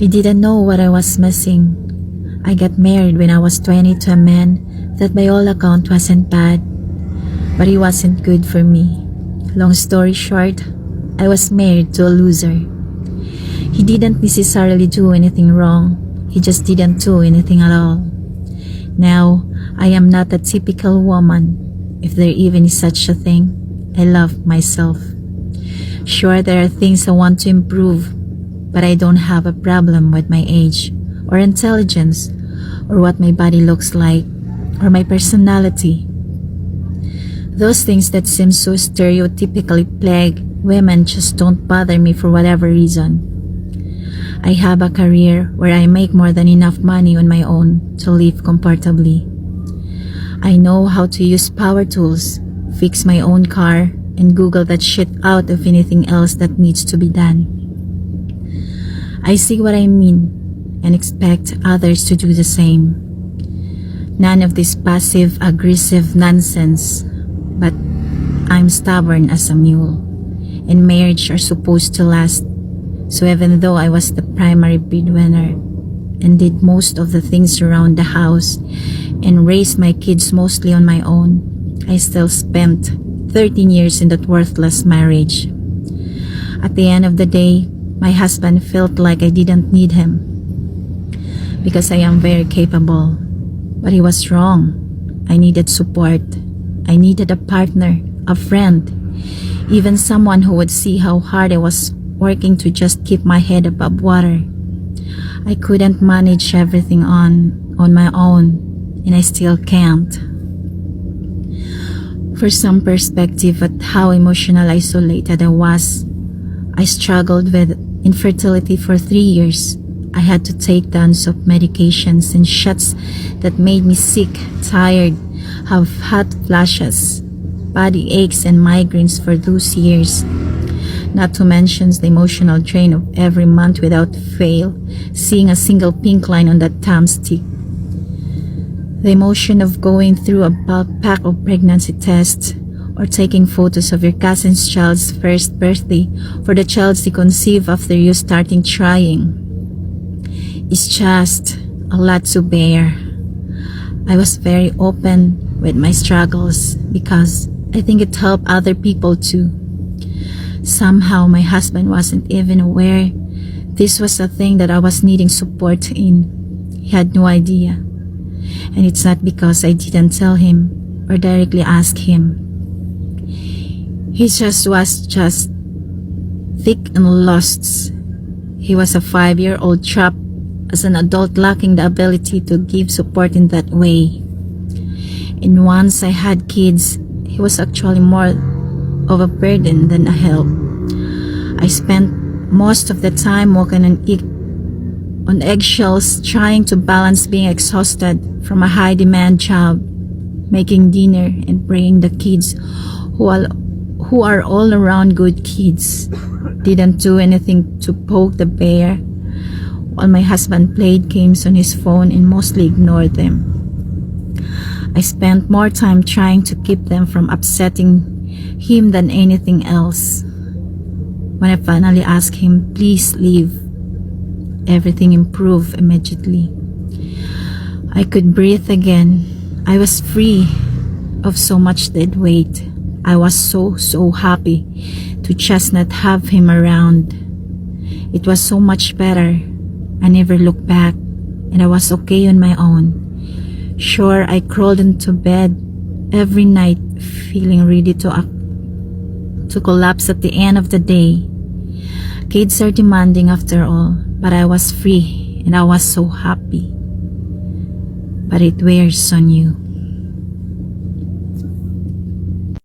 We didn't know what I was missing. I got married when I was 20 to a man that by all account wasn't bad, but he wasn't good for me. Long story short, I was married to a loser. He didn't necessarily do anything wrong, he just didn't do anything at all. Now, I am not a typical woman, if there even is such a thing. I love myself. Sure, there are things I want to improve, but I don't have a problem with my age, or intelligence, or what my body looks like, or my personality. Those things that seem so stereotypically plague women just don't bother me for whatever reason. I have a career where I make more than enough money on my own to live comfortably. I know how to use power tools, fix my own car, and Google that shit out of anything else that needs to be done. I see what I mean and expect others to do the same. None of this passive-aggressive nonsense, but I'm stubborn as a mule, and marriage are supposed to last. So even though I was the primary breadwinner and did most of the things around the house and raised my kids mostly on my own, I still spent 13 years in that worthless marriage. At the end of the day, my husband felt like I didn't need him because I am very capable. But he was wrong. I needed support. I needed a partner, a friend, even someone who would see how hard I was working to just keep my head above water. I couldn't manage everything on my own, and I still can't. For some perspective at how emotional isolated I was, I struggled with infertility for 3 years. I had to take tons of medications and shots that made me sick, tired, have hot flashes, body aches and migraines for those years. Not to mention the emotional drain of every month without fail, seeing a single pink line on that thumbstick. The emotion of going through a bulk pack of pregnancy tests or taking photos of your cousin's child's first birthday for the child to conceive after you starting trying. It's just a lot to bear. I was very open with my struggles because I think it helped other people too. Somehow my husband wasn't even aware this was a thing that I was needing support in. He had no idea. And it's not because I didn't tell him or directly ask him. He was just thick and lost. He was a 5-year-old chap as an adult lacking the ability to give support in that way. And once I had kids, he was actually more of a burden than a help. I spent most of the time walking on eggshells trying to balance being exhausted from a high-demand job, making dinner and praying the kids who are all around good kids didn't do anything to poke the bear, while my husband played games on his phone and mostly ignored them. I spent more time trying to keep them from upsetting him than anything else. When I finally asked him, please leave, everything improved immediately. I could breathe again. I was free of so much dead weight. I was so happy to just not have him around. It was so much better. I never looked back, and I was okay on my own. Sure, I crawled into bed every night feeling ready to collapse at the end of the day. Kids are demanding after all, but I was free and I was so happy. But it wears on you.